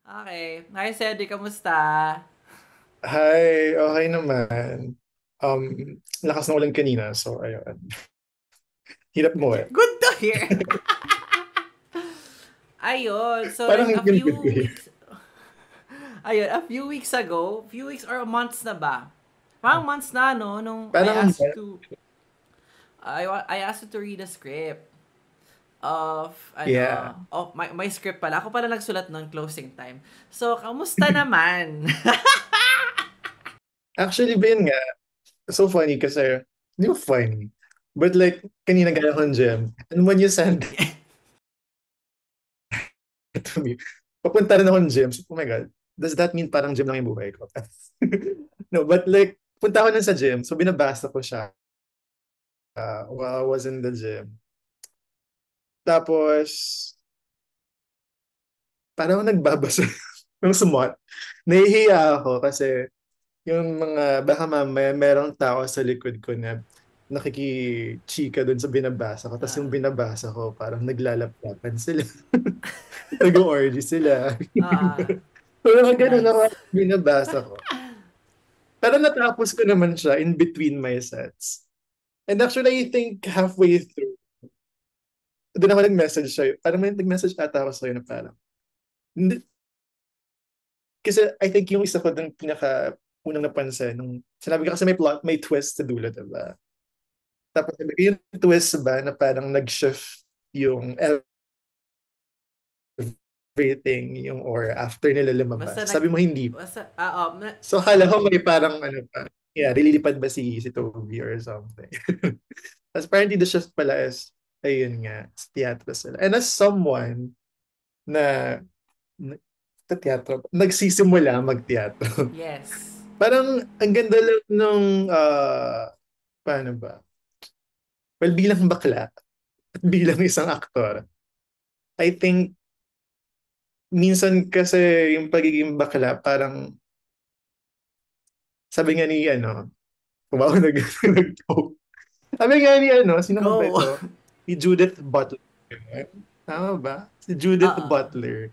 Okay. Hi, Cedric. Kamusta? Hi, okay naman. Um, Lakas ng ulan kanina, so ayun. Hirap mo eh. Good to hear. Ayun. So, Parang like, hindi yung good to hear. a few weeks ago, few weeks or months na ba? Parang months na, no? Nung Parang, I asked you to read a script of, yeah. my script pala. Ako pala nagsulat ng closing time. So, kamusta naman? Actually, ba yun nga, so funny kasi, hindi mo funny. But like, kanina gaya ko ng gym. And when you send it to me, papunta rin ako ng gym. So, oh my God, does that mean parang gym lang yung buhay ko? No, but like, punta ako nun sa gym. So, binabasa ko siya while I was in the gym. Tapos, parang ako nagbabasa ng smut. Nahihiya ako kasi yung mga, baka mamaya merong tao sa likod ko na nakikichika dun sa binabasa ko. Tapos yung binabasa ko, parang naglalaplapan sila. Nag-orgy sila. Ah, Parang ganun ako nice. binabasa ko. Pero natapos ko naman siya in between my sets. And actually, I think halfway through, doon ako nag-message sa'yo. Parang may nag-message ata ako sa'yo na parang, hindi, kasi I think yung isa ko ng pinaka unang napansin, nung sinabi ko kasi may plot, may twist sa dulo, diba? Tapos yung twist ba na parang nag-shift yung everything, yung or after nila Basta lumabas. nag... Sabi mo hindi. Basta, So kala ko may parang ano pa, yeah, lilipad ba si Toby or something. Tapos apparently the shift pala is, ayun nga, sa teatro sila. And as someone na, sa teatro, nagsisimula mag-teatro. yes. Parang ang ganda lang nung, paano ba? Well, bilang bakla at bilang isang aktor, I think minsan kasi yung pagiging bakla, parang sabi nga ni ano, kung ako nag-poke. Sabi nga ni ano, sino nga ba Go. ito? Si Judith Butler. Tama ba? Si Judith Oo. Butler.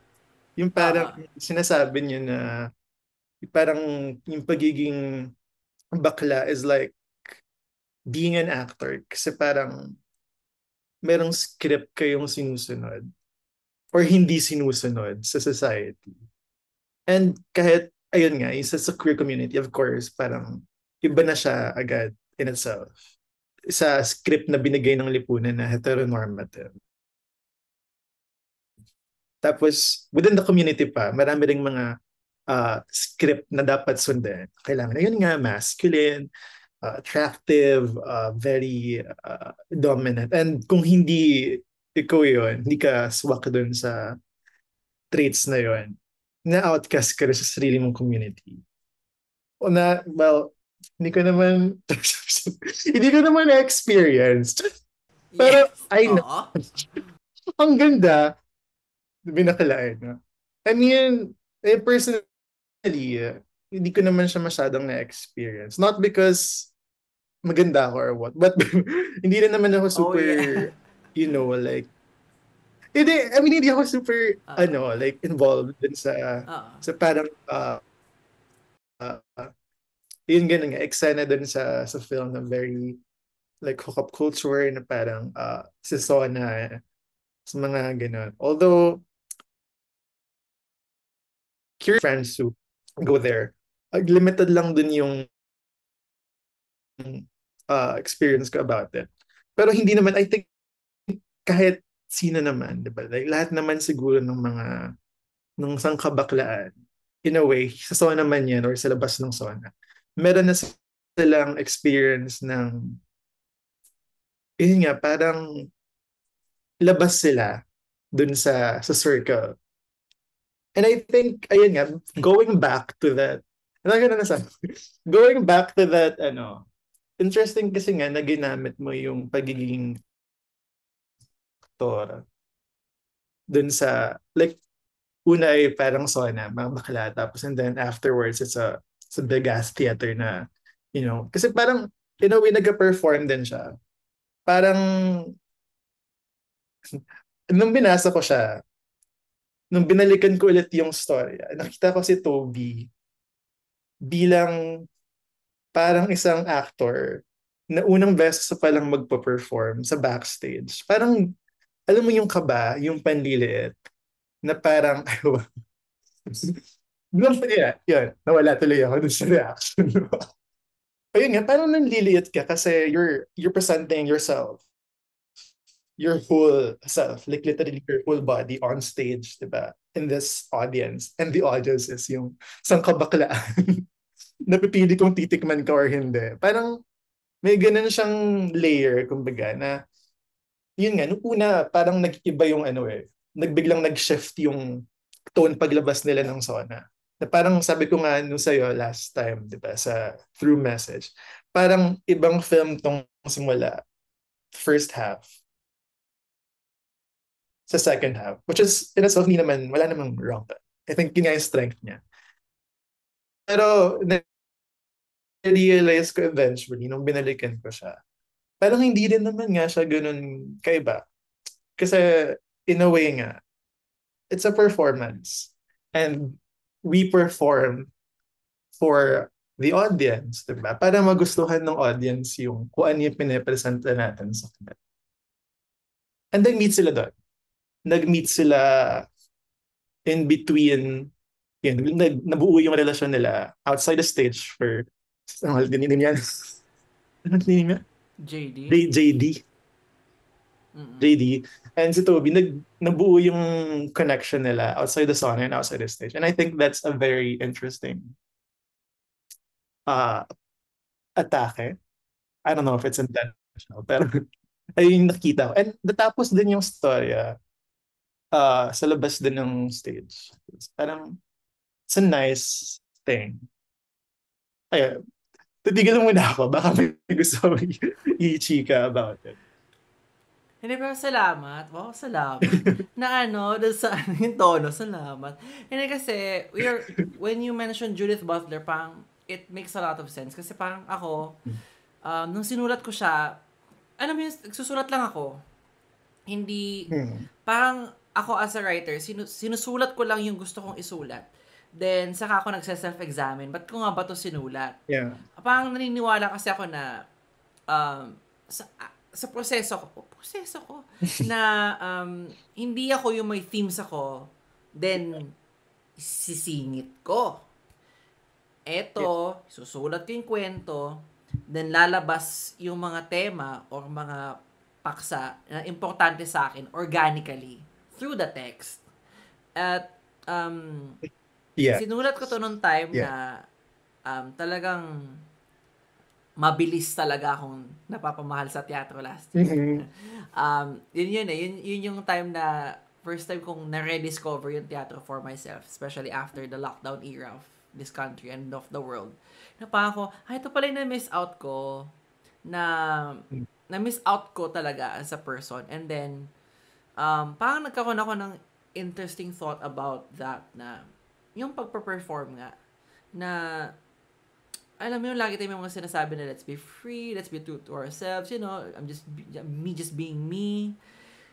Yung parang Oo. sinasabi niya na parang yung pagiging bakla is like being an actor kasi parang merong script kayong sinusunod or hindi sinusunod sa society. And kahit, ayun nga, isa sa queer community, of course, parang iba na siya agad in itself. Sa script na binigay ng lipunan na heteronormative. Tapos, within the community pa, marami ring mga script na dapat sundin. Kailangan, ayun nga, masculine, attractive, very dominant. And kung hindi ikaw yun, hindi ka swak dun sa traits na yun, na-outcast ka rin sa sarili mong community. O na, well, hindi ko naman, hindi ko naman na-experience. Pero, Yes. I know, Oo. ang ganda, binakalain. No? I mean, personally, hindi ko naman siya masyadong na-experience. Not because maganda ako or what, but hindi rin naman ako Oh, super, yeah. like, hindi, I mean, hindi ako super, Oo. like, involved din sa, Oo. parang, uh, yun ganun nga, eksena dun sa film na very like hookup culture na parang si Sona sa mga ganun. Although curious friends who go there, limited lang dun yung experience ko about it. Pero hindi naman, I think kahit sino naman, di ba? Like, lahat naman siguro ng mga ng sangkabaklaan, in a way, sa Sona man yan or sa labas ng Sona, meron na silang experience ng, yun nga, parang labas sila dun sa circle. And I think, ayun nga, going back to that, ano ka na nasabi? Going back to that, ano, interesting kasi nga na ginamit mo yung pagiging actor dun sa, like, una ay parang Sona, mga bakla, tapos and then afterwards, it's a big ass theater na, kasi parang, in a way, nag-perform din siya. Parang, nung binasa ko siya, nung binalikan ko ulit yung storya, nakita ko si Toby bilang parang isang actor na unang beses sa palang magpa-perform sa backstage. Parang, alam mo yung kaba, yung panliliit, na parang, yeah, yun, nawala tuloy ako dun sa reaction. Ayun nga, parang nanliliit ka kasi you're presenting yourself, your whole self, like literally your whole body on stage, diba? In this audience. And the audience is yung sangkabaklaan. Napipili kung titikman ka or hindi. Parang may ganun siyang layer, kumbaga, na yun nga, nung una, parang nag-iba yung ano eh, nagbiglang nag-shift yung tone paglabas nila ng Sona. Na parang sabi ko nga nung sa'yo last time, di ba, sa through message, parang ibang film tong simula, first half, sa second half, which is, in itself, hindi naman, wala namang wrong. I think yun nga yung strength niya. Pero, na-realize ko eventually, nung binalikan ko siya, parang hindi din naman nga siya ganun kaiba. Kasi, in a way nga, it's a performance. And we perform for the audience, diba? Para magustuhan ng audience yung kung ano yung pinipresenta natin sa kanila. And then meet sila doon. Nag-meet sila in between, yun, nabuo yung relasyon nila outside the stage for, ano din yan? Ano din niya? JD. JD. Mm-mm. JD. And si Toby, nabuo yung connection nila outside the song and outside the stage. And I think that's a very interesting uh, atake. I don't know if it's intentional, pero ayun yung nakita ko. And natapos din yung storya sa labas din ng stage. Parang, it's a nice thing. Ayun, titigil muna ako. Baka may gusto ko i-chika about it. Hindi, pero salamat. Wow, salamat. Na ano, dun sa ano, yung tono, salamat. Hindi kasi, when you mentioned Judith Butler, parang, it makes a lot of sense. Kasi parang ako, nung sinulat ko siya, alam mo yun, susulat lang ako. Hindi, parang ako as a writer, sinusulat ko lang yung gusto kong isulat. Then, saka ako nagse-self-examine. Ba't ko nga ba to sinulat? Yeah. Parang naniniwala kasi ako na, sa proseso ko, na hindi ako yung may themes ako, then, sisingit ko. Eto, susulat ko yung kwento, then lalabas yung mga tema or mga paksa na importante sa akin organically through the text. At, sinulat ko to nung time na talagang mabilis talaga akong napapamahal sa teatro last year. Yun yung time na first time kong na-rediscover yung teatro for myself, especially after the lockdown era of this country and of the world. Na parang ako, ito pala yung na-miss out ko, na-miss out ko talaga as a person. And then, parang nagkaroon ako ng interesting thought about that, na yung pagpa-perform nga, na alam mo yung lagi tayo may mga sinasabi na let's be free, let's be true to ourselves, you know, just being me.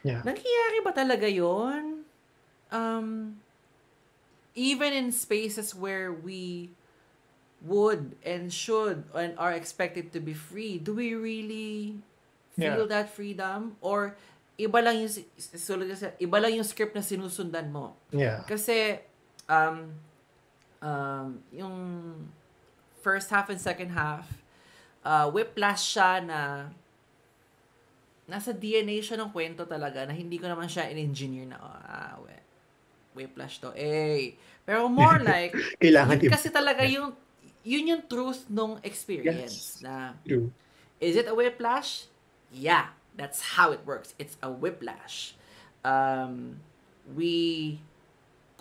Yeah. Nangyayari ba talaga yun? Even in spaces where we would and should and are expected to be free, do we really feel that freedom? Or iba lang yung script na sinusundan mo? Yeah. Kasi yung first half and second half, whiplash siya na nasa DNA siya ng kwento talaga, na hindi ko naman siya in-engineer na whiplash to. Pero more like, yun kasi talaga yun yung truth nung experience. Na, true. Is it a whiplash? Yeah, that's how it works. It's a whiplash. We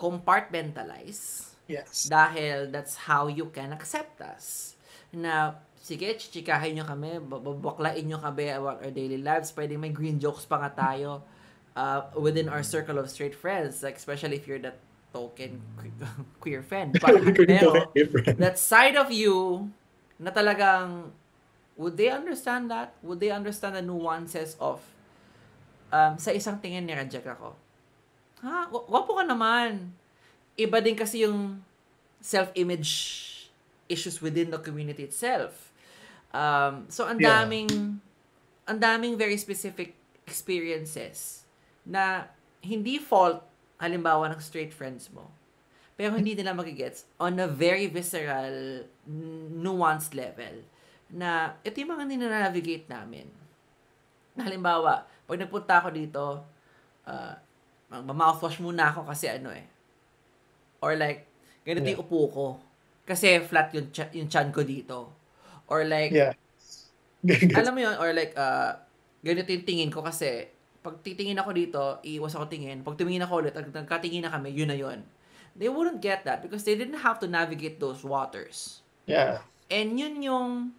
compartmentalize. Yes. Dahil that's how you can accept us. Na, sige, chichikahin nyo kami, babaklain nyo kami about our daily lives. Pwede may green jokes pa nga tayo within our circle of straight friends. Like, especially if you're that token queer friend. Pero, that side of you, na talagang, would they understand that? Would they understand the nuances of, sa isang tingin ni-reject ako? Ha? Wapo ka naman. Iba din kasi yung self-image issues within the community itself. So Yeah. ang daming very specific experiences na hindi fault halimbawa ng straight friends mo. Pero hindi nila magigets on a very visceral, nuanced level na ito yung mga ninanavigate namin. Na halimbawa, pag nagpunta ako dito, mag-mouthwash muna ako kasi ano eh. Or like, ganito Yeah. yung upo ko. Kasi flat yung chan ko dito. Or like, Yeah. Gets. alam mo yun, or like, ganito yung tingin ko kasi pag titingin ako dito, iiwas ako tingin. Pag tumingin ako ulit, nagkatingin na kami, yun na yun. They wouldn't get that because they didn't have to navigate those waters. Yeah. And yun yung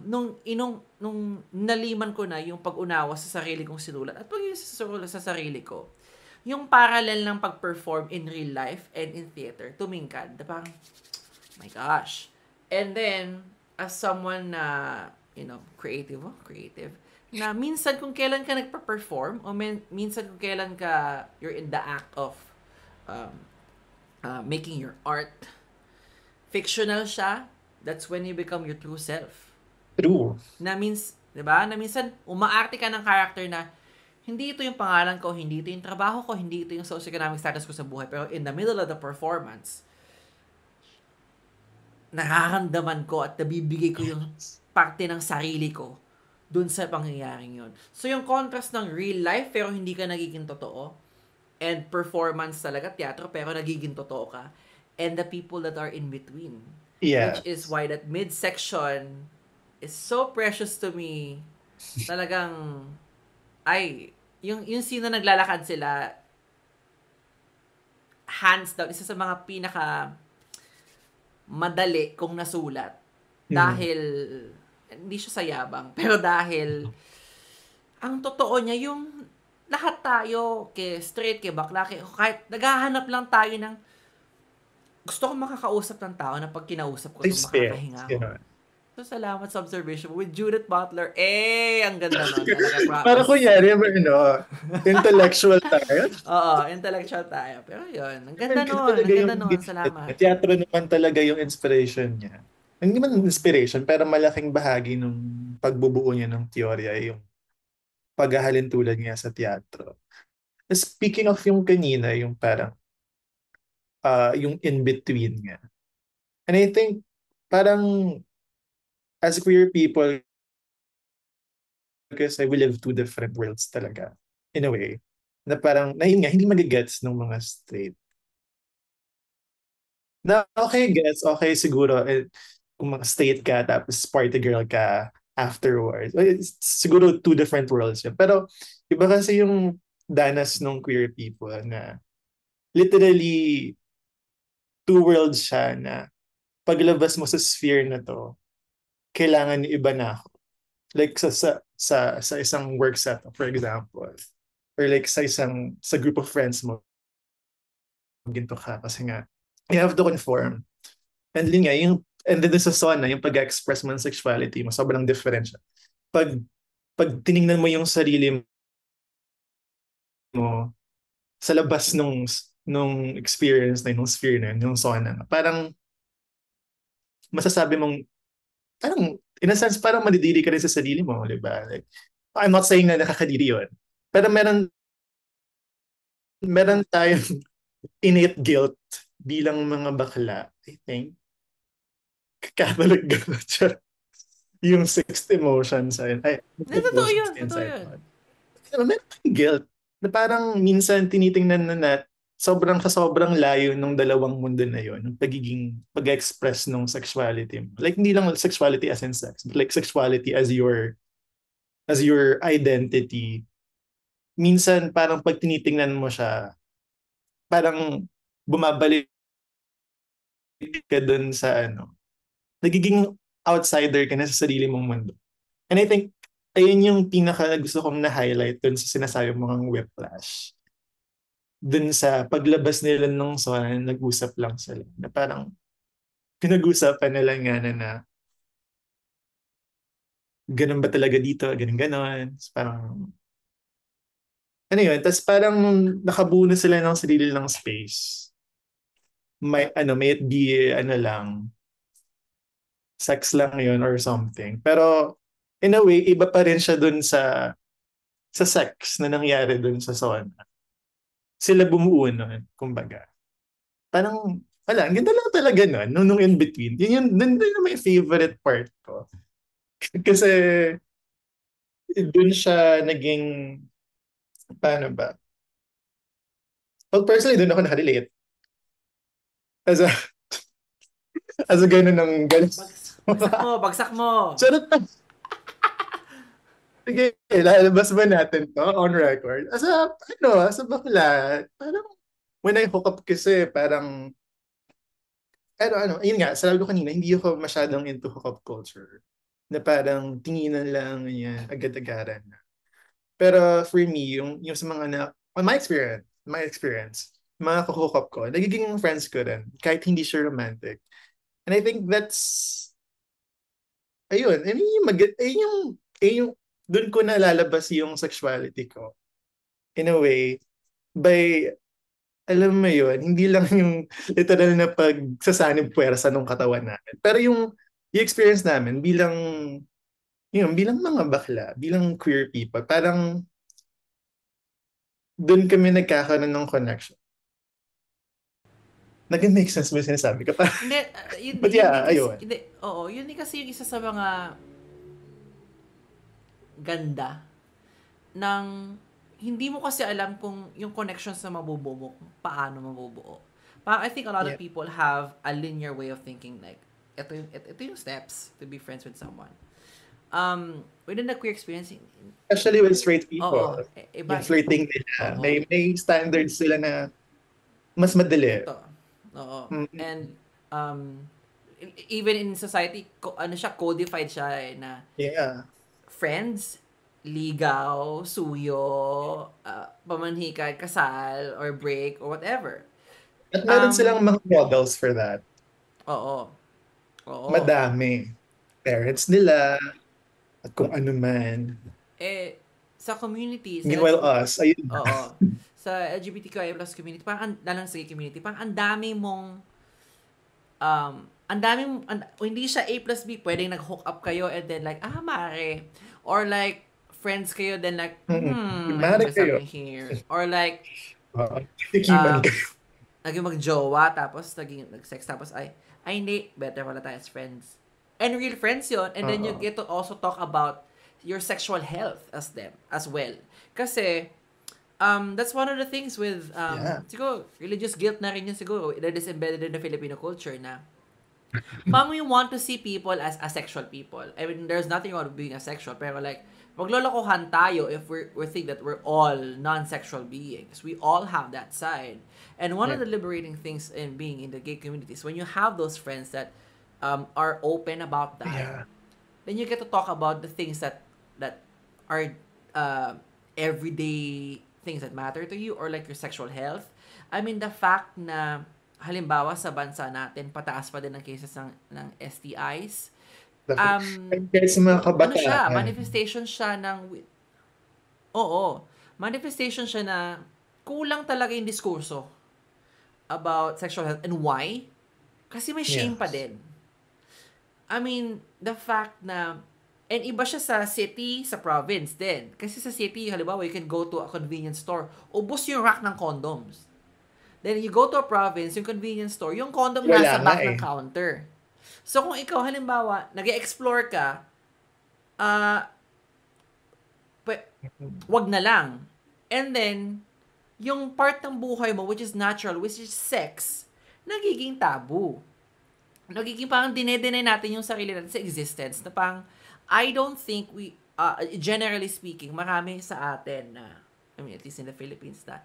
nung naliman ko na yung pag-unawa sa sarili kong sinulat at pag sa sarili ko, yung parallel ng pag-perform in real life and in theater, tumingkad. Na parang, my gosh. And then, as someone na, creative, na minsan kung kailan ka nagpa-perform o minsan kung kailan ka, you're in the act of um, making your art, fictional siya, that's when you become your true self. True. Na means, 'di ba? Na minsan umaarte ka ng character na hindi ito yung pangalan ko, hindi ito yung trabaho ko, hindi ito yung socioeconomic status ko sa buhay, pero in the middle of the performance, nararamdaman ko at nabibigay ko yung parte ng sarili ko dun sa pangyayaring yun. So yung contrast ng real life pero hindi ka nagiging totoo and performance talaga, teatro, pero nagiging totoo ka and the people that are in between. Which Yeah. is why that mid-section is so precious to me. Talagang, yung scene na naglalakad sila, hands down, isa sa mga pinaka madali kong nasulat. Mm. Dahil, hindi siya sayabang, pero dahil, ang totoo niya, yung lahat tayo, kay straight, kay bakla, kahit naghahanap lang tayo ng, gusto kong makakausap ng tao na pag kinausap ko Safe to space. makakahinga ako. Gano'n. So, salamat sa observation with Judith Butler. Ang ganda nun. Talaga, Para promise. kunyari, intellectual tayo. Oo, intellectual tayo. Pero yun, ang ganda Ganun nun. talaga Ang yung ganda nun. Salamat. teatro naman talaga yung inspiration niya. Hindi man inspiration, pero malaking bahagi ng pagbubuo niya ng teorya ay yung paghahalin tulad niya sa teatro. Speaking of yung kanina, yung parang yung in-between nga. And I think parang as queer people, kasi we live two different worlds talaga in a way. Na parang, na yun nga, hindi magigets ng mga straight. Na okay, gets, okay siguro, kung mga straight ka, tapos party girl ka afterwards. Well, it's siguro two different worlds yun. Pero, iba kasi yung danas ng queer people na literally two worlds siya na paglabas mo sa sphere na to, kailangan yung iba na ako. Like sa isang work set, for example. Or like sa group of friends mo, ginto ka kasi nga, you have to conform. And yun nga, and then sa sauna, yung pag-express mo ng sexuality mo, sobrang different siya. Pag, pag tiningnan mo yung sarili mo sa labas nung experience na nung sphere na nung sauna, parang masasabi mong, parang, in a sense, parang madidiri ka rin sa sarili mo, di ba? Like, I'm not saying na nakakadiri yun. Pero meron tayong innate guilt bilang mga bakla, I think. Catholic guilt siya. Yung sixth emotion Hindi, totoo yun. emotions Totoo inside yun. mo. Meron tayong guilt na parang minsan tinitingnan na sobrang layo ng dalawang mundo na yon, ng pag-express ng sexuality mo. Like, hindi lang sexuality as in sex, but like sexuality as your identity. Minsan, parang pag tinitingnan mo siya, parang bumabalik ka dun sa nagiging outsider ka na sa sarili mong mundo. And I think, ayun yung pinaka gusto kong na-highlight dun sa sinasabi mong whiplash. Dun sa paglabas nila ng sauna, nag-usap lang sila. Na parang, pinag-usapan nila nga na ganun ba talaga dito, ganun ganon. Parang, ano yun, tapos parang nakabuo na sila ng sarili ng space. May it be, ano lang, sex lang yun or something. Pero, in a way, iba pa rin siya dun sa sex na nangyari dun sa sauna. Sila bumuo nun, kumbaga. Parang, wala, ang ganda lang talaga nun, nung in-between. Yun yung, dun na may favorite part ko. Kasi, dun siya naging, paano ba? Well, personally, dun ako nakarelate. As a, as a ganun ng ganun. Bagsak mo, bagsak mo. Charot na. Sige, lalabas ba natin to on record? As a bakla, parang, when I hook up kasi, parang, yun nga, sabi ko kanina, hindi ako masyadong into hookup culture. Na parang tinginan lang, yan, agad-agaran na. Pero for me, yung sa mga on my experience, mga hook up ko, nagiging friends ko rin, kahit hindi siya romantic. And I think ayun, I mean, doon ko nalalabas yung sexuality ko. In a way, by, alam mo yun, hindi lang yung literal na pagsasanib puwersa ng katawan namin. Pero yung experience namin bilang mga bakla, bilang queer people, parang doon kami nagkakaroon ng connection. Nag-make sense mo yung sinasabi ko. Hindi, But yun yeah, din kasi, ayun. hindi, oo, yun din kasi yung isa sa mga ganda ng hindi mo kasi alam kung yung connections na mabubuo mo, kung paano mabubuo. Parang I think a lot of Yeah. people have a linear way of thinking like, ito yung steps to be friends with someone. Within the queer experience, Especially with straight oo, people. iba, Yung flirting nila. oo, May standards sila na mas madali. ito, oo, Mm, and, even in society, ano siya, codified siya na, yeah. friends, ligaw, suyo, pamanhikan, kasal, or break, or whatever. At meron silang Um, mga models for that. oo. Oo. Madami. Parents nila, at kung ano man. Eh, sa community, sa Meanwhile LGBT, us, ayun na. oo. Sa LGBTQIA plus community, parang, lalang sa gay community, parang ang dami mong, hindi siya A plus B, pwedeng nag-hook up kayo and then like, mare. Or like, friends kayo, then like, I think Mari there's kayo. something here. Or like, Tikiman um, kayo. naging magjowa, tapos naging nag-sex, tapos hindi, better pala tayo as friends. And real friends yun, and then you Oo. get to also talk about your sexual health as them, as well. Kasi, that's one of the things with, Yeah. siguro, religious guilt na rin yun siguro, that is embedded in the Filipino culture na, we want to see people as asexual people. I mean, there's nothing wrong with being asexual, pero like, maglolokohan tayo if we think that we're all non-sexual beings. We all have that side. And one of Yeah. the liberating things in being in the gay community is when you have those friends that are open about that, Yeah. then you get to talk about the things that are everyday things that matter to you, or like your sexual health. I mean, the fact na halimbawa sa bansa natin pataas pa din ang cases ng STIs. Kahit sa mga Ano siya, kabataan. manifestation siya oo, manifestation siya na kulang talaga yung diskurso about sexual health. And why? Kasi may shame pa Yes. din. I mean, the fact na, and iba siya sa city, sa province din. Kasi sa city, halimbawa, you can go to a convenience store, ubos yung rack ng condoms. Then you go to a province, yung convenience store, yung condom Wala nasa nga back eh. ng counter. So kung ikaw, halimbawa, nag-explore ka, wag na lang. And then, yung part ng buhay mo, which is natural, which is sex, nagiging tabu. Nagiging parang dine-deny natin yung sarili natin sa existence. Na parang, I don't think generally speaking, marami sa atin na, I mean, at least in the Philippines na,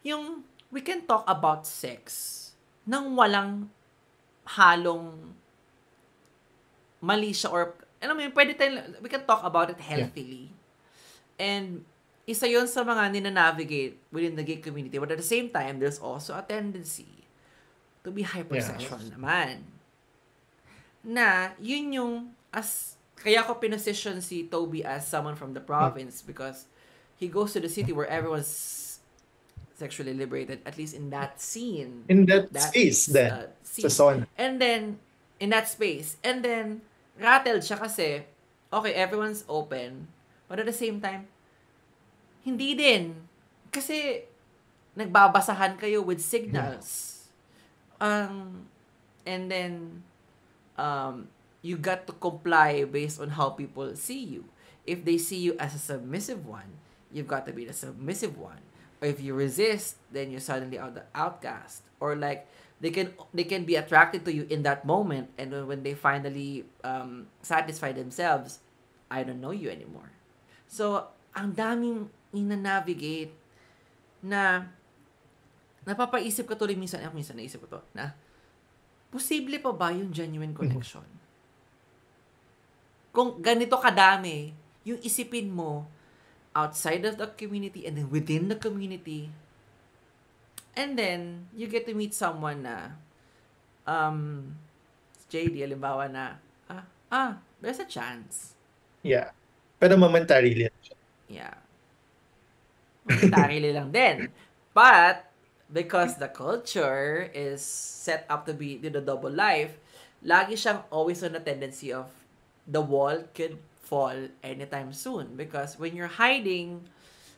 yung, we can talk about sex nang walang halong mali siya or, alam mo yun, we can talk about it healthily. And, isa yun sa mga nina-navigate within the gay community. But at the same time, there's also a tendency to be hypersexual naman. Na, yun yung, kaya ko pinosisyon si Toby as someone from the province because he goes to the city where everyone's sexually liberated, at least in that scene, In that that space then, sa scene. sauna. And then, in that space, and then, rattled siya kasi, okay, everyone's open, but at the same time, hindi din. Kasi, nagbabasahan kayo with signals. And then, you got to comply based on how people see you. If they see you as a submissive one, you've got to be the submissive one. Or if you resist, then you're suddenly the outcast. Or like they can be attracted to you in that moment, and when they finally satisfy themselves, I don't know you anymore. So ang daming ina-navigate na napapaisip ko tuloy minsan naisip ko to na posible pa ba yung genuine connection? Kung ganito kadami, yung isipin mo outside of the community and then within the community, and then you get to meet someone na JD, halimbawa na there's a chance. Yeah. Pero momentarily. Yeah. Momentarily lang din. But because the culture is set up to be the double life, lagi siyang always on a tendency of the wall could fall anytime soon. Because when you're hiding,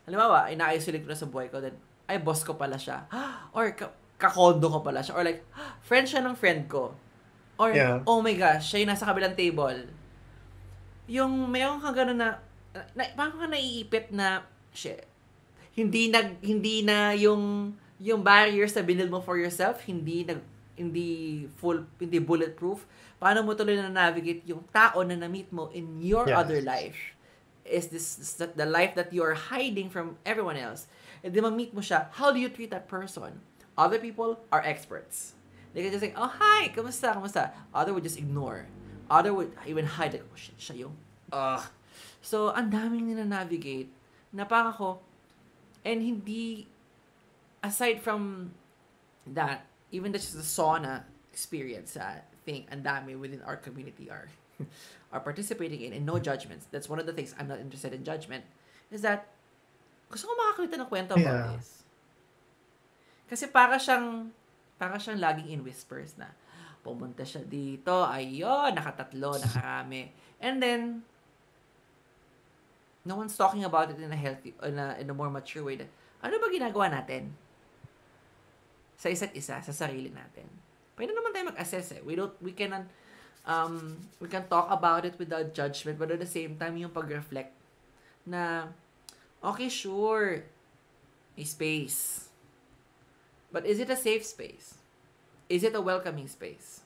halimbawa, ina-isolate ko na sa buhay ko, then, ay, boss ko pala siya. Or, kakondo ko pala siya. Or like, friend siya ng friend ko. Or, Yeah. oh my gosh, siya yung nasa kabilang table. Yung, mayroon kang gano'n na parang ka naiipit na, shit, hindi na yung barriers na build mo for yourself, hindi bulletproof. Paano mo tuloy na navigate yung tao na na-meet mo in your other life? Is this the life that you are hiding from everyone else? And then ma-meet mo siya, how do you treat that person? Other people are experts. They can just say, oh, hi, kamusta? Other would just ignore. Other would even hide, like, oh shit, siya yung, So, ang daming nina-navigate na parang ako, and hindi, aside from that, even just the sauna experience, I think ang dami within our community are participating in, and no judgments. That's one of the things I'm not interested in judgment, is that gusto ko makakita ng kwento about this. Kasi para siyang laging in whispers na pumunta siya dito, ayun, nakatatlo, nakarami. And then, no one's talking about it in a healthy, in a more mature way. Ano ba ginagawa natin sa isa't isa, sa sarili natin? Pwede naman tayo mag-assess eh. We can talk about it without judgment, but at the same time, yung pag-reflect na, okay, sure, may space. But is it a safe space? Is it a welcoming space?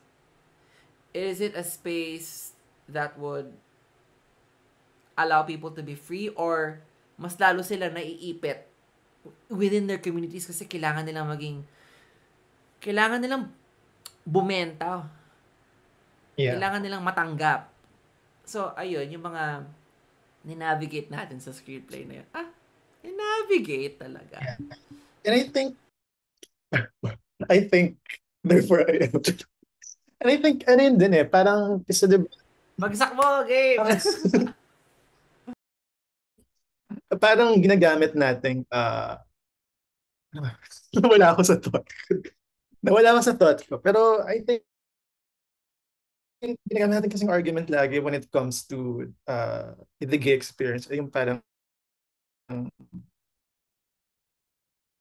Is it a space that would allow people to be free, or mas lalo sila naiipit within their communities kasi kailangan nilang bumenta. Yeah. Kailangan nilang matanggap. So, ayun, yung mga ninavigate natin sa screenplay na yun. Ninavigate talaga. Yeah. And I think, therefore, and I think, ano yun din eh, parang, isa diba, Bagsak mo, game! parang ginagamit natin, nawala ako sa thought ko. Pero I think, ginagamit natin kasing argument lagi when it comes to the gay experience, yung parang,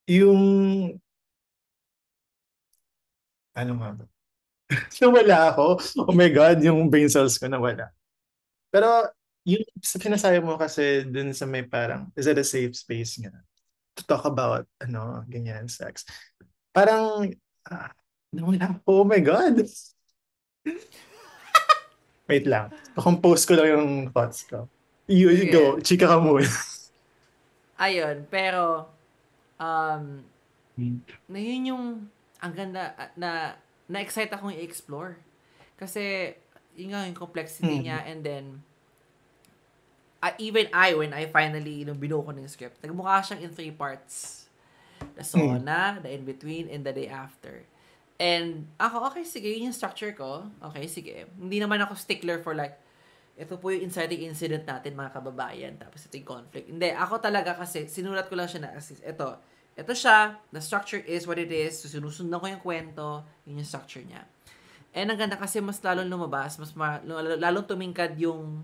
yung, ano nga ba? Nawala ako. Oh my God, yung brain cells ko nawala. Pero, yung sinasabi mo kasi dun sa may parang, is it a safe space nga to talk about, ganyan, sex. Parang, nawala ako. Oh my God. Wait lang. Compose ko lang yung thoughts ko. You go. Chika ka muna. Ayun, pero, na yun yung, ang ganda, na-excite akong i-explore. Kasi, yun nga yung complexity niya, and then, even when I finally, binuo ko ng script, nagmukha siyang in 3 parts. The sauna, the in-between, and the day after. And, ako, okay, sige, yun yung structure ko. Okay, sige. Hindi naman ako stickler for like, ito po yung inciting incident natin mga kababayan, tapos ito yung conflict. Hindi, ako talaga kasi, sinulat ko lang siya na as ito siya, the structure is what it is, so sinusundan ko yung kwento, yun yung structure niya. And ang ganda kasi mas lalong lumabas, lalong tumingkad yung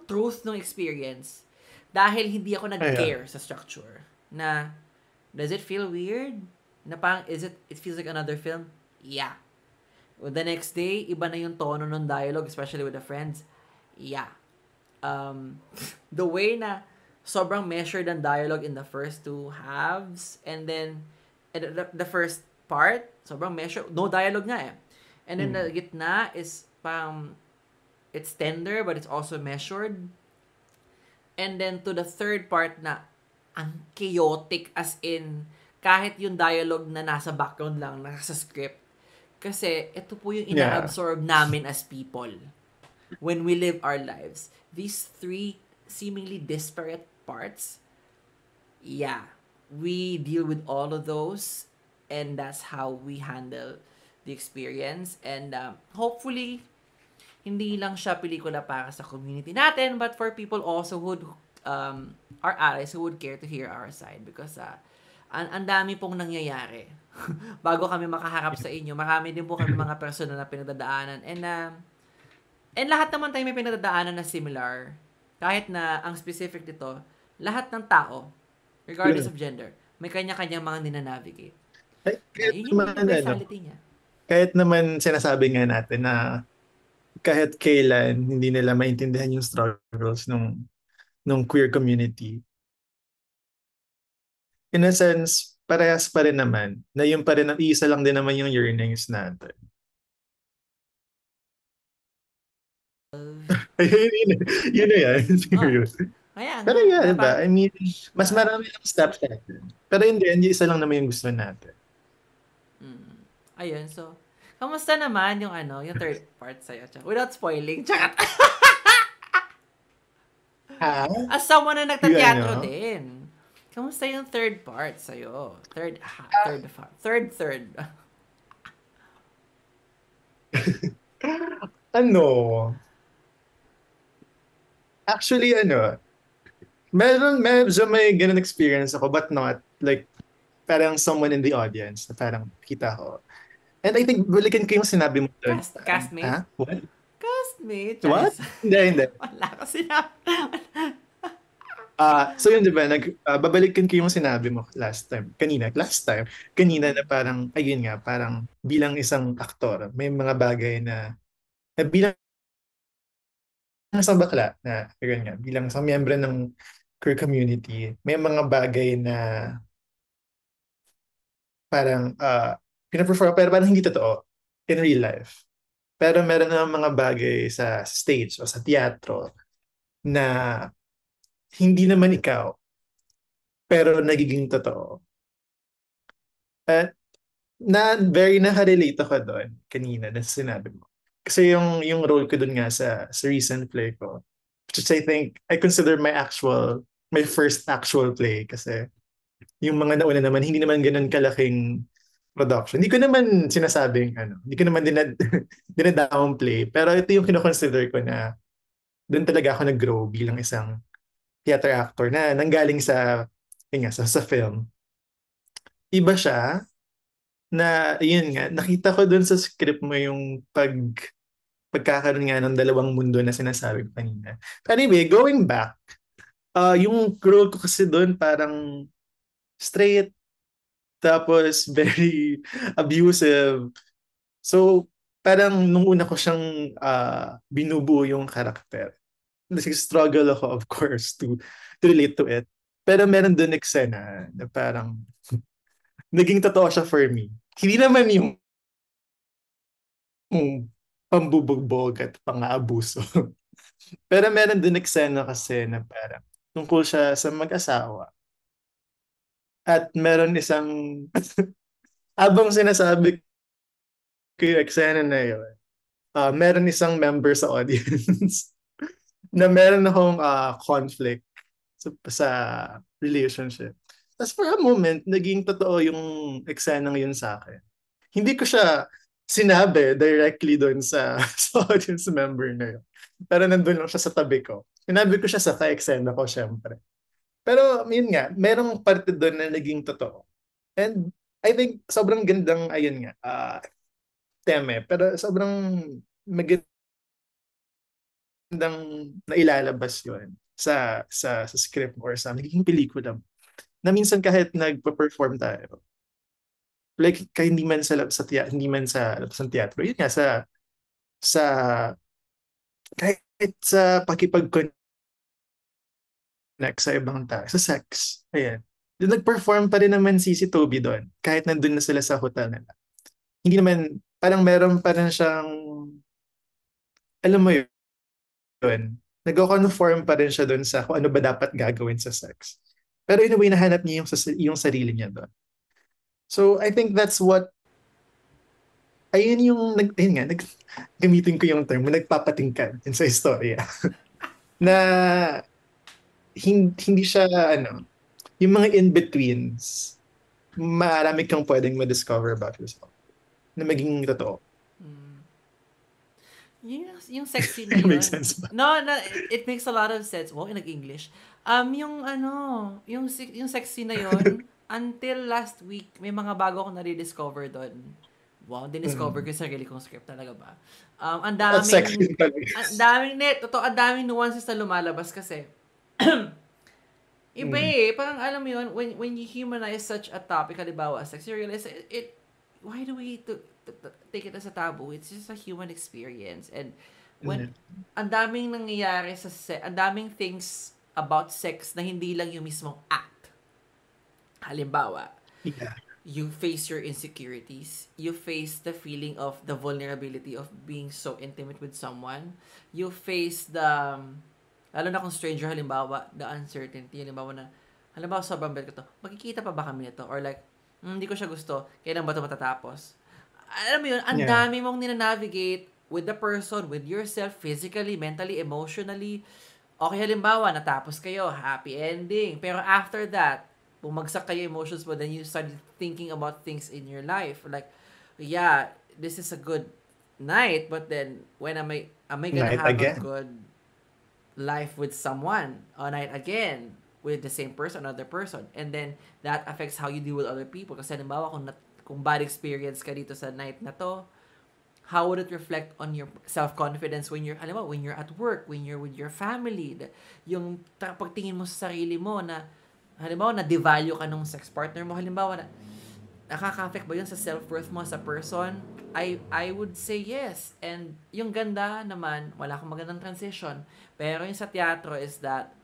truth ng experience dahil hindi ako Ayan. nag-care sa structure na does it feel weird? Na parang, it feels like another film? Yeah. The next day, iba na yung tono ng dialogue, especially with the friends. Yeah. The way na sobrang measured ang dialogue in the first two halves, and then, the first part, sobrang measured, no dialogue nga eh. And then the gitna is parang, it's tender, but it's also measured. And then to the third part na, ang chaotic as in, kahit yung dialogue na nasa background lang, nasa script. Kasi ito po yung Yeah. ina-absorb namin as people when we live our lives. These three seemingly disparate parts, yeah, we deal with all of those, and that's how we handle the experience. And hopefully, hindi lang siya pelikula para sa community natin, but for people also who our allies who would care to hear our side, because ang dami pong nangyayari. Bago kami makaharap sa inyo, marami din po kami mga personal na pinagdadaanan, and lahat naman tayo may pinagdadaanan na similar. Kahit na ang specific dito, lahat ng tao, regardless of gender, may kanya-kanyang mga ninanavigate. Kahit Yun yung naman, universality niya. kahit naman sinasabi nga natin na kahit kailan hindi nila maintindihan yung struggles nung queer community. In a sense, parehas pa rin naman na yung pa rin, isa lang din naman yung yearnings natin. Yun na yan. Serious. Kaya Pero nga, yeah, na diba? I mean, mas diba? marami lang steps natin. Pero in the end, yung isa lang naman yung gusto natin. Ayun, so, kamusta naman yung third part sa'yo? Without spoiling, tsakat. Ha? As someone na Yung nagtateatro ano? din, kamusta yung third part sa'yo? Third. Ano? Actually, medyo may ganun experience ako, but not like parang someone in the audience na parang kita ko. And I think balikan ko yung sinabi mo doon. Castmate? Ha? What? Castmate, What? Charis. Hindi. Wala ko sinabi. So yun, di ba, babalikan ko yung sinabi mo kanina na parang, ayun nga, parang bilang isang aktor, may mga bagay na bilang isang bakla, na, ayun nga, bilang isang miyembro ng queer community, may mga bagay na parang, pinaprefer, pero parang hindi totoo in real life. Pero meron na mga bagay sa stage o sa teatro na hindi naman ikaw, pero nagiging totoo. At very nakarelate ako doon kanina na sinabi mo. Kasi yung role ko doon nga sa recent play ko, which is I think, I consider my first actual play kasi yung mga nauna naman, hindi naman ganun kalaking production. Hindi ko naman sinasabing, hindi ko naman dinadawnplay, pero ito yung kinoconsider ko na doon talaga ako nag-grow bilang isang theater actor na nanggaling yun nga, sa film. Iba siya na, yun nga, nakita ko doon sa script mo yung pagkakaroon nga ng dalawang mundo na sinasabi ko kanina. Anyway, going back, yung role ko kasi doon parang straight, tapos very abusive. So, parang nung una ko siyang binubuo yung karakter. Nag-struggle ako, of course, to relate to it. Pero meron doon eksena na parang naging totoo siya for me. Hindi naman yung pambubugbog at pang-aabuso. Pero meron doon eksena kasi na parang tungkol siya sa mag-asawa. At meron isang, abang sinasabi ko yung eksena na yun, meron isang member sa audience na meron akong conflict sa relationship. Tapos for a moment, naging totoo yung eksenang yun sa akin. Hindi ko siya sinabi directly doon sa, sa audience member na yun. Pero nandun lang siya sa tabi ko. Sinabi ko siya sa ka-eksena ko, syempre. Pero yun nga, merong parte doon na naging totoo. And I think sobrang gandang, ayun nga, teme. Pero sobrang magandang nailalabas yun sa script or sa naging pelikula. Na minsan kahit nagpa-perform tayo, like kahit hindi man hindi man sa labas ng teatro, yun nga sa kahit sa pakipag-connect sa ibang tao, sa sex. Ayan. Nag-perform pa rin naman si Toby doon kahit nandun na sila sa hotel nila. Hindi naman, parang meron pa rin siyang, alam mo yun, nag-conform pa rin siya doon sa kung ano ba dapat gagawin sa sex. Pero in a way, nahanap niya yung sarili niya doon. So, I think that's what, ayun yung, ayun nga, gamitin ko yung term, nagpapatingkad yun sa istorya. Na hindi siya, ano, yung mga in-betweens, marami kang pwedeng ma-discover about yourself na maging totoo. Yung sexy na Makes yun. sense ba? No, it makes a lot of sense. Wow, nag-English. Yung ano, yung sexy na yun, until last week, may mga bago akong nare-discover doon. Wow, diniscover ko yung sarili kong script talaga ba. Ang At sexy talaga. totoo, ang daming nuances na lumalabas kasi. Iba parang alam mo yun, when you humanize such a topic, halimbawa, sex, you realize, why do we take it as a taboo? It's just a human experience. And when, ang daming nangyayari ang daming things about sex na hindi lang yung mismong act. Halimbawa, you face your insecurities. You face the feeling of the vulnerability of being so intimate with someone. You face lalo na kung stranger, halimbawa, the uncertainty, halimbawa, sobrang bad ko to, magkikita pa ba kami nito? Or like, hindi ko siya gusto, kailan ba ito matatapos? Alam mo yun, ang dami mong ninanavigate with the person, with yourself, physically, mentally, emotionally. Okay, halimbawa, natapos kayo, happy ending. Pero after that, bumagsak kayo emotions mo, then you start thinking about things in your life. Like, yeah, this is a good night, but then, when am I gonna have a good life with someone a night again with the same person, another person, and then that affects how you deal with other people. Kasi halimbawa kung bad experience ka dito sa night na to, how would it reflect on your self-confidence when you're at work, when you're with your family, yung pagtingin mo sa sarili mo na halimbawa na devalue ka nung sex partner mo, halimbawa na nakaka-affect ba yun sa self-worth mo sa person? I would say yes. And yung ganda naman, wala akong magandang transition. Pero yung sa teatro is that,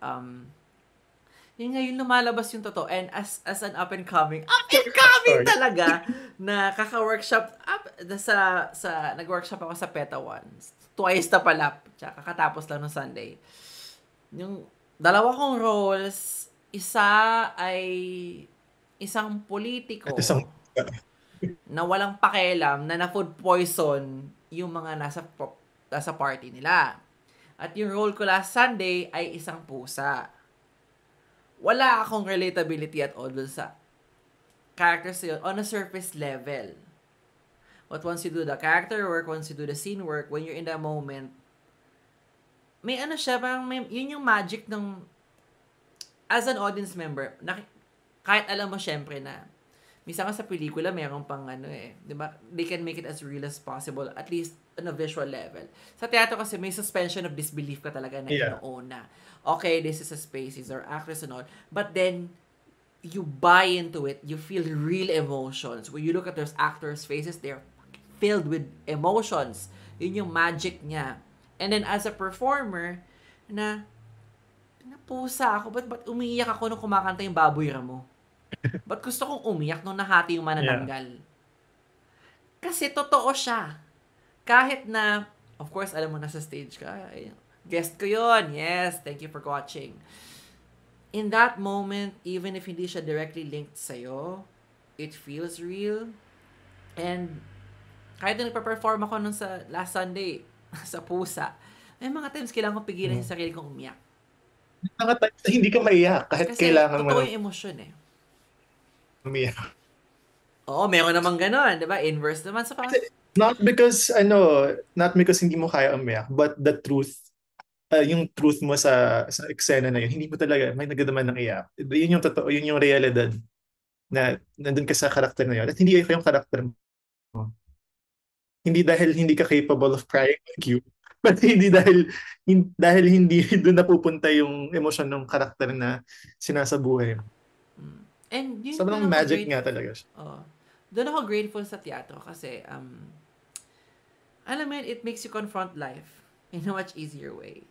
yun nga, yung lumalabas yung totoo. And as an up-and-coming talaga, na kaka-workshop, nag-workshop ako sa PETA once. Twice na pala. Tsaka kakatapos lang ng Sunday. Yung dalawa kong roles, isa ay isang politiko na walang pakialam na na-food poison yung mga nasa party nila. At yung role ko last Sunday ay isang pusa. Wala akong relatability at all sa characters yun on a surface level. But once you do the character work, once you do the scene work, when you're in that moment, may ano siya, parang yun yung magic ng as an audience member, kahit alam mo syempre na minsan ka sa pelikula, meron pang di ba? They can make it as real as possible, at least on a visual level. Sa teatro kasi may suspension of disbelief ka talaga na inuuna. Okay, this is a space, these are actors and all. But then, you buy into it, you feel real emotions. When you look at those actors' faces, they're filled with emotions. Yun yung magic niya. And then as a performer, napusa ako, ba't umiiyak ako nung kumakanta yung Baboy Ramo? Ba't gusto kong umiyak nung nahati yung manananggal? Kasi totoo siya. Kahit na, of course, alam mo, nasa stage ka. Guest ko yun. Yes, thank you for watching. In that moment, even if hindi siya directly linked sa'yo, it feels real. And kahit na nagpa-perform ako nung sa last Sunday, sa pusa, may mga times kailangan kong pigilan yung sarili kong umiyak. Mga times hindi ka maiyak kahit kasi kailangan mo. Kasi totoo yung emosyon umiyak. Oo, meron namang gano'n, di ba? Inverse naman sa Kasi Not because hindi mo kaya umiyak, but the truth, yung truth mo sa eksena na yun, hindi mo talaga may nagdadaman ng iyak. Yun yung totoo, yun yung realidad na nandun ka sa karakter na yun. At hindi ka yung karakter mo. Hindi dahil hindi ka capable of crying like you, but hindi dahil hindi doon napupunta yung emosyon ng karakter na sinasabuhay mo. Mm. And yun Sobrang doon ako magic nga grateful. talaga siya. Oh. Doon ako grateful sa teatro kasi alam mo yun, it makes you confront life in a much easier way.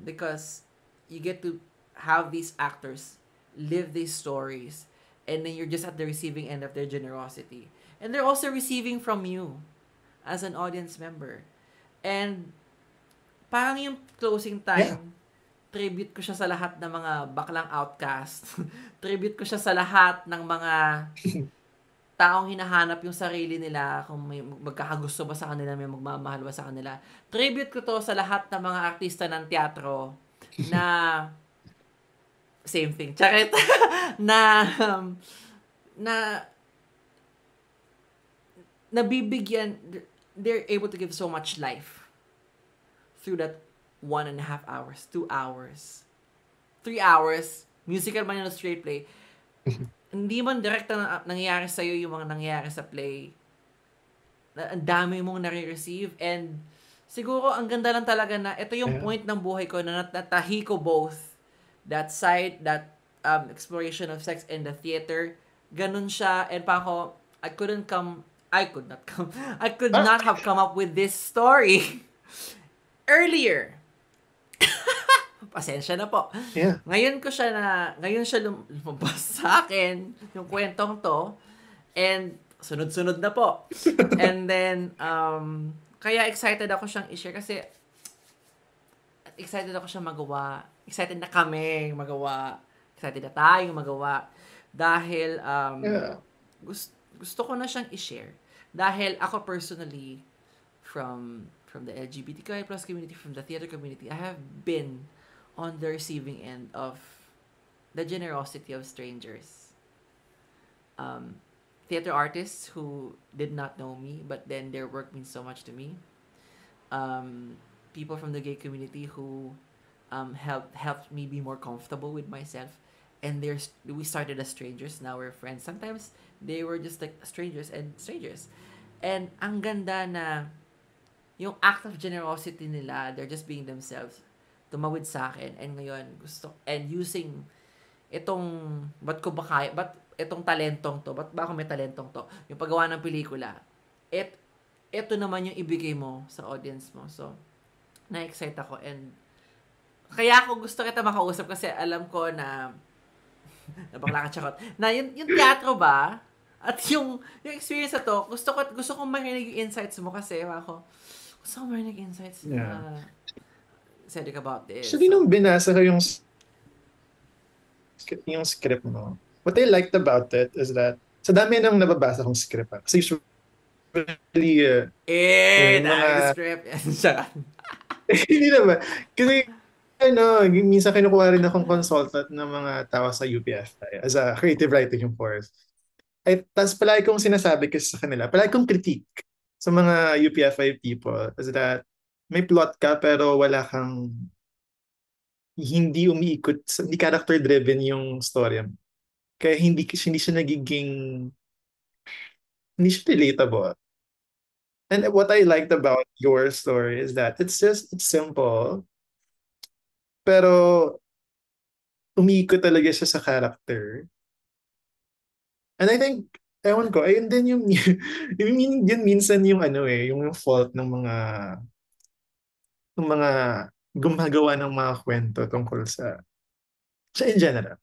Because you get to have these actors live these stories, and then you're just at the receiving end of their generosity. And they're also receiving from you as an audience member. And parang yung closing Yeah. time, tribute ko siya sa lahat ng mga baklang outcast. Tribute ko siya sa lahat ng mga taong hinahanap yung sarili nila, kung may magkakagusto ba sa kanila, may magmamahal ba sa kanila. Tribute ko to sa lahat ng mga artista ng teatro na same thing. Charit. na na nabibigyan, they're able to give so much life through that 1.5 hours, 2 hours, 3 hours, musical man yung straight play. Hindi man direct na nangyayari sa'yo yung mga nangyayari sa play. Ang dami mong nare-receive, and siguro ang ganda lang talaga na ito yung Yeah. point ng buhay ko na natahi ko both that side, that exploration of sex in the theater. Ganun siya, and pa ako, I could not come, I could Ah, not have come up with this story earlier. Pasensya na po. yeah. Ngayon siya lumabas sa akin, yung kwentong to, and sunod-sunod na po. And then, kaya excited ako siyang i-share kasi excited ako siyang magawa. Excited na kami magawa. Excited na tayong magawa. Dahil, Yeah. gusto ko na siyang i-share. Dahil ako personally, from the LGBTQI plus community, from the theater community, I have been on the receiving end of the generosity of strangers. Um, Theater artists who did not know me, but then their work means so much to me. People from the gay community who helped me be more comfortable with myself. And we started as strangers, now we're friends. Sometimes they were just like strangers and strangers. And ang ganda na yung act of generosity nila, they're just being themselves, tumawid sa akin. And ngayon, and using itong talentong to, ba't ba ako may talentong to? Yung paggawa ng pelikula, ito naman yung ibigay mo sa audience mo. So, na-excite ako, and kaya ako gusto kita makausap kasi alam ko na bakla ka chakot, na yung teatro ba, at yung experience na to, gusto ko marinig yung insights mo kasi gusto ko marinig insights Yeah. na said about this. Actually, nung binasa ko yung script mo, what I liked about it is that sa dami ng nababasa kong script, kasi usually, yung Dahil mga, script. Siya. hindi naman, kasi minsan kinukuha rin akong consultant ng mga tao sa UPFI as a creative writing, of course. Tapos palagi kong sinasabi kasi sa kanila, palagi kong critique sa mga UPFI people is that may plot ka pero wala kang, hindi umiikot, hindi character driven yung story. Kaya hindi siya nagiging, hindi siya relatable. And what I liked about your story is that it's simple, pero umiikot talaga siya sa character. And I think, ewan ko, ayun din yun minsan yung yung fault ng mga gumagawa ng mga kwento tungkol sa in general.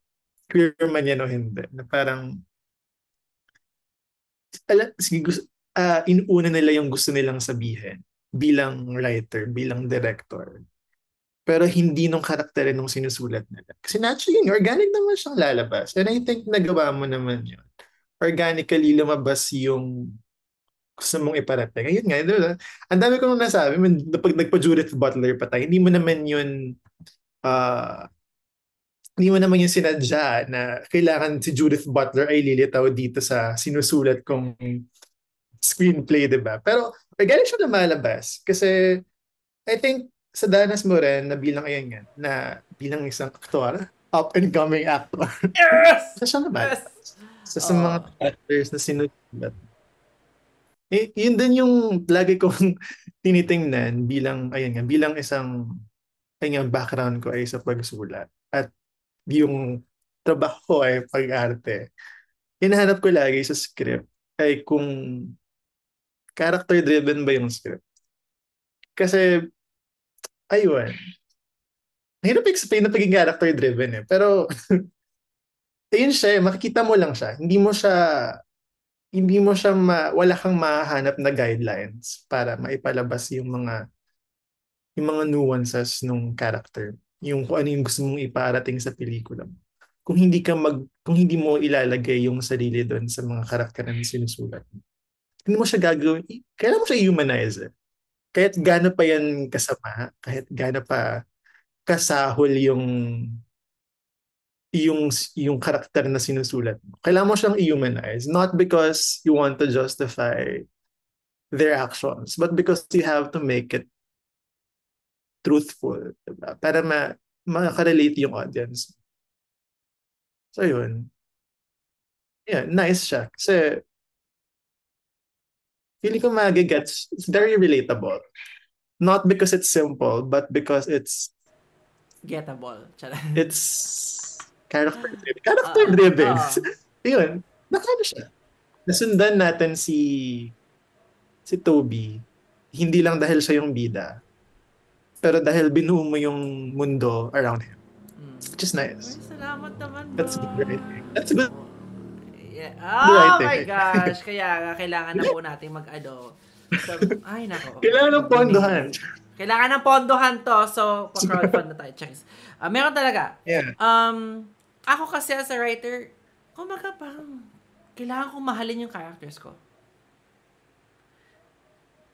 Queer man yan o hindi. Na parang, sige, inuuna nila yung gusto nilang sabihin bilang writer, bilang director. Pero hindi nung karakter nung sinusulat nila. Kasi naturally, yun, organic naman siyang lalabas. And I think nagawa mo naman yun. Organically lumabas yung gusto mong iparating. Ayun nga, diba? Ang dami kong nasabi, pag nagpa-Judith Butler pa tayo, ah, hindi mo naman yun sinadya na kailangan si Judith Butler ay lilitaw dito sa sinusulat kong screenplay, di ba? Pero magaling siya na malabas kasi I think sa danas mo rin na bilang ayan nga, na bilang isang aktor, up and coming actor, Yes! isa siyang Yes! lumalabas. Sa mga characters na sinusulat. Yun din yung lagi kong tinitingnan bilang, ayan nga, bilang isang, ayun nga, background ko ay sa pagsulat. At yung trabaho ko ay pag-arte. Hinahanap ko lagi sa script ay kung character-driven ba yung script. Kasi, ayun, hirap explain na pagiging character-driven eh. Pero, ayun siya, makikita mo lang siya. Wala kang mahanap na guidelines para maipalabas yung mga nuances ng character. Yung kung ano yung gusto mong iparating sa pelikula. Kung hindi mo ilalagay yung sarili doon sa mga karakter na sinusulat. Hindi mo siya gagawin, kailangan mo siya i-humanize eh. Kahit gaano pa yan kasama, kahit gaano pa kasahol yung karakter na sinusulat mo. Kailangan mo siyang i-humanize. Not because you want to justify their actions, but because you have to make it truthful. Diba? Para makarelate yung audience. So yun. Yeah, nice siya. Kasi feeling ko magigets, it's very relatable. Not because it's simple, but because Gettable. it's character-driven. Character-driven. Yun. Nakano siya. Nasundan natin si Toby, hindi lang dahil siya yung bida, pero dahil binuo mo yung mundo around him. Which is Uy, nice. salamat naman, That's good Bob. writing. That's good Yeah. Oh my writing. gosh. Kaya nga, kailangan na po natin ay, nako. Kailangan ng pondohan. Kailangan ng pondohan to. So, pa-crowdfund na tayo. Checks. Meron talaga. Yeah. Ako kasi as a writer, kumaga parang kailangan kong mahalin yung characters ko.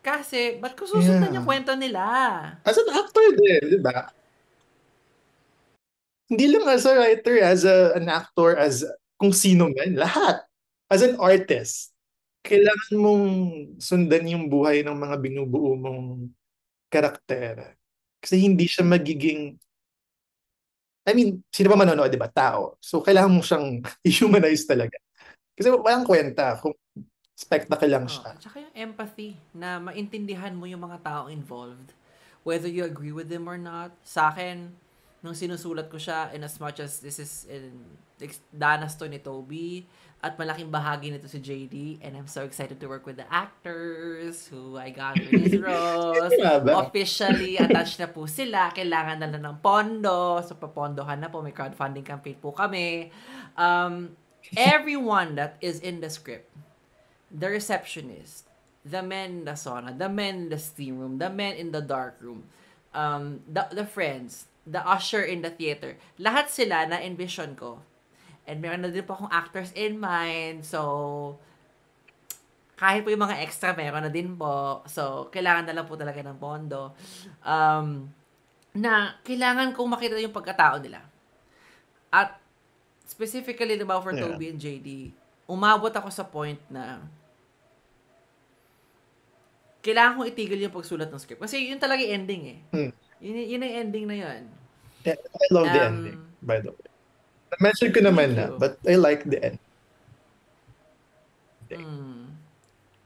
Kasi, ba't ko susundan yung kwento nila? As an actor din, di ba? Hindi lang as a writer, an actor, as kung sino man, lahat. As an artist, kailangan mong sundan yung buhay ng mga binubuo mong karakter. Kasi hindi siya magiging, I mean, sino ba manonood, di ba? Tao. So, kailangan mo siyang i-humanize talaga. Kasi walang kwenta kung spectacle lang siya. At saka yung empathy na maintindihan mo yung mga taong involved. Whether you agree with them or not. Sa akin, nung sinusulat ko siya, in as much as this is danas to ni Toby, at malaking bahagi nito si JD, and I'm so excited to work with the actors who I got for these roles. Officially, attached na po sila. Kailangan na lang ng pondo. So, papondohan na po. May crowdfunding campaign po kami. Everyone that is in the script, the receptionist, the men in the sauna, the men in the steam room, the men in the dark room, the friends, the usher in the theater, lahat sila na envision ko. And meron na din po akong actors in mind. So, kahit po yung mga extra, meron na din po. So, kailangan na lang po talaga ng pondo. Na kailangan kong makita yung pagkatao nila. At specifically, diba, for Toby and JD, umabot ako sa point na kailangan kong itigil yung pagsulat ng script. Kasi yun talaga yung ending eh. Yun ang ending na yun. Yeah, I love the ending, by the way. Na-mention ko naman na, but I like the end.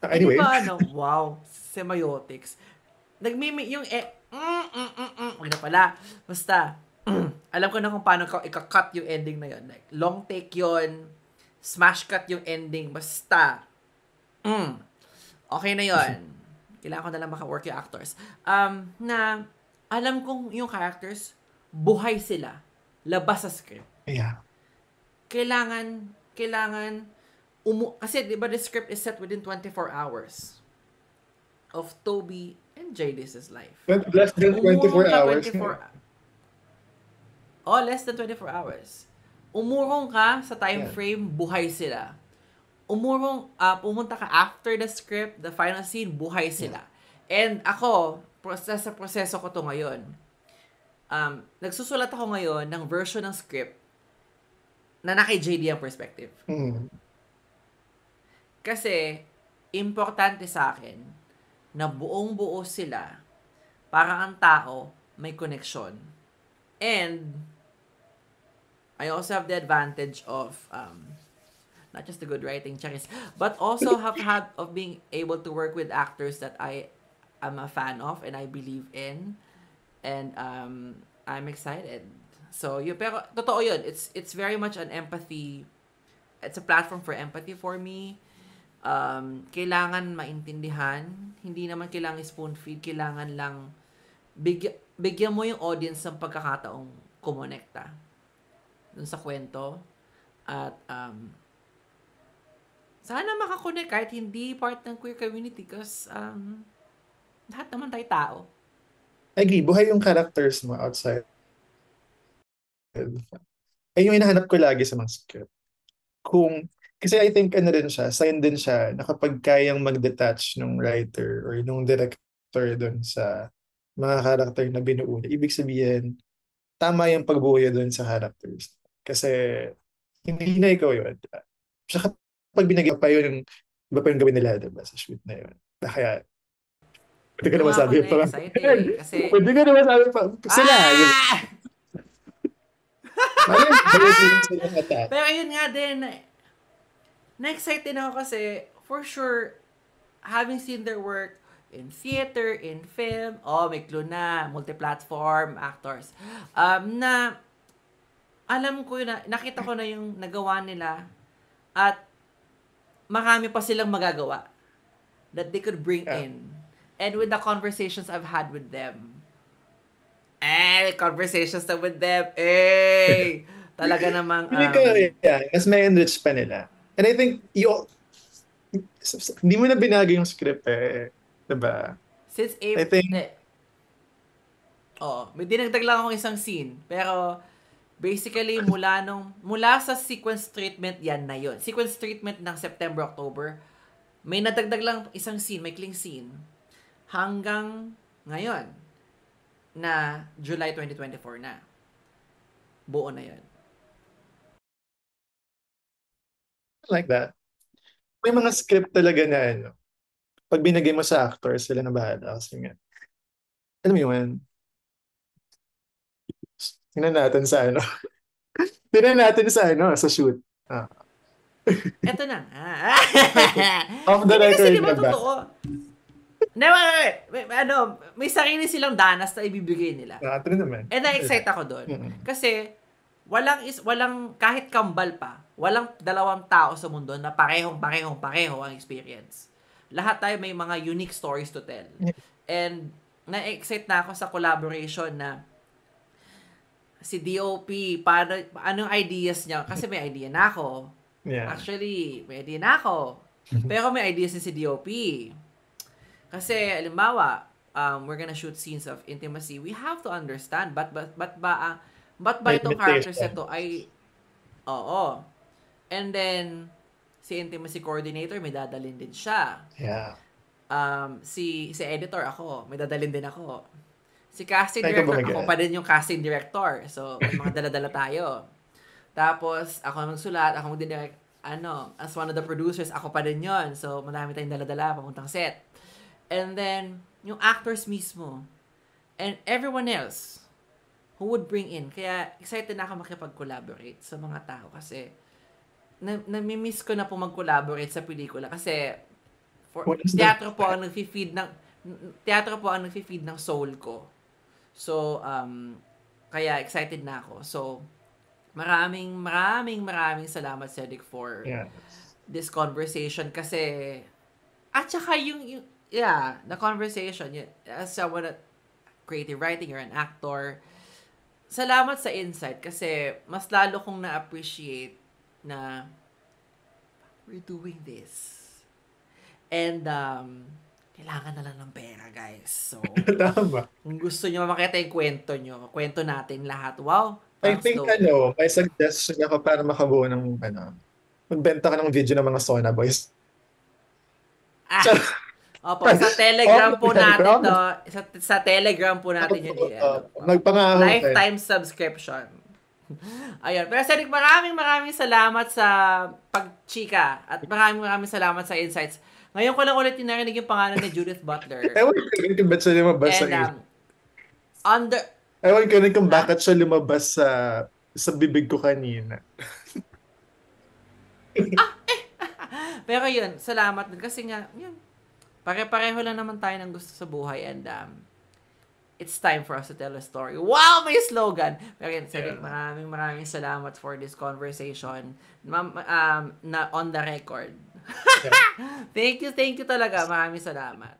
Anyway. Wow, semiotics. Yung wag na pala. Basta, alam ko na kung paano ika-cut yung ending na yun. Like, long take yun, smash cut yung ending, basta, okay na yun. Kailangan ko na lang maka-work yung actors. Na, alam kong yung characters, buhay sila. Labas sa script. Yeah. Kailangan, kasi di ba the script is set within 24 hours of Toby and JD's life. Less than 24 hours. Less than 24 hours. Umurong ka sa time frame, buhay sila. Pumunta ka after the script, the final scene, buhay sila. And ako, sa proseso ko to ngayon. Nagsusulat ako ngayon ng version ng script na naka JD ang perspective. Kasi, importante sa akin na buong-buo sila para ang tao may connection. And I also have the advantage of not just the good writing, charis, but also have had of being able to work with actors that I am a fan of and I believe in. And I'm excited. So, pero totoo yun. It's very much an empathy. It's a platform for empathy for me. Kailangan maintindihan. Hindi naman kailangan spoon feed. Kailangan lang bigyan mo yung audience ng pagkakataong kumonekta dun sa kwento. At sana makakonect kahit hindi part ng queer community kasi lahat naman tayo tao. I agree. Buhay yung characters mo outside. Ay yung hinahanap ko lagi sa mga script. Kasi I think sign din siya na kapag kayang mag-detach ng writer or nung director dun sa mga character na binuo niya, ibig sabihin, tama yung pagbuo dun sa characters. Kasi hindi na ikaw yun. Siya kapag binagay pa yun, iba pa yung gawin nila diba, sa shoot na yun. Kaya, pwede ka naman sabi pa. Pwede ka naman sabi pa. Sila, yun. Pero ayun nga din, na-excite din ako kasi, for sure, having seen their work in theater, in film, may clue na, multi-platform actors, na alam ko na, nakita ko na yung nagawa nila at marami pa silang magagawa that they could bring in. And with the conversations I've had with them, talaga namang mas may enrich pa nila. And I think hindi mo na binago yung script diba? Since April, I think may dinagdag lang akong isang scene, pero basically mula sa sequence treatment yan na yun. Sequence treatment ng September, October, may nadagdag lang isang scene, may cling scene hanggang ngayon na July 2024 na. Buo na yun. Like that. May mga script talaga na pag binigay mo sa actors, sila na bahala. Kasi nga, alam mo yun, tingnan natin sa sa shoot. Eto na. Off the record kasi di ba totoo? May sarili silang danas na ibibigay nila. Naman. And na-excite ako doon. Kasi, walang, kahit kambal pa, walang dalawang tao sa mundo na pareho ang experience. Lahat tayo may mga unique stories to tell. And, na-excite na ako sa collaboration na si DOP, anong ideas niya? Kasi may idea na ako. Yeah. Actually, may idea na ako. Pero may ideas din si DOP. Kasi, halimbawa, we're gonna shoot scenes of intimacy. We have to understand, ba't ba itong characters ito ay, And then, si intimacy coordinator, may dadalhin din siya. Yeah. Si editor ako, may dadalhin din ako. Si casting director, ako pa din yung casting director. So, may mga dala-dala tayo. Tapos, ako magsulat, ako magdidirect, as one of the producers, ako pa din yon. So, marami tayong dala-dala, pamuntang set. And then, yung actors mismo, and everyone else, who would bring in. Kaya, excited na ako makipag-collaborate sa mga tao kasi, nami-miss ko na po mag-collaborate sa pelikula kasi, teatro po ang nag-feed ng soul ko. So, kaya excited na ako. So, maraming salamat, Cedric, for this conversation kasi, at saka the conversation, as someone at creative writing, you're an actor, salamat sa insight kasi mas lalo kong na-appreciate na we're doing this. And, kailangan na lang ng pera, guys. So, kung gusto nyo makita yung kwento natin lahat. Wow. I think, may suggestion ako para makabuo ng, magbenta ka ng video ng mga Sona Boys. Opo, sa Telegram po natin to. Sa Telegram po natin yun. Lifetime subscription. Ayun. Pero Cedric, maraming salamat sa pagchika at maraming salamat sa insights. Ngayon ko lang ulit yung narinig yung pangalan ni Judith Butler. Ewan ko rin kung ba't siya lumabas sa And, under, Ewan ko rin kung ha? bakit siya lumabas sa bibig ko kanina. Pero yun, salamat din. Kasi nga, yun, pare-pareho lang naman tayo ng gusto sa buhay. And, it's time for us to tell a story. Wow, may slogan! Pero yun, Cedric, maraming salamat for this conversation. Na on the record. Yeah. Thank you talaga. Maraming salamat.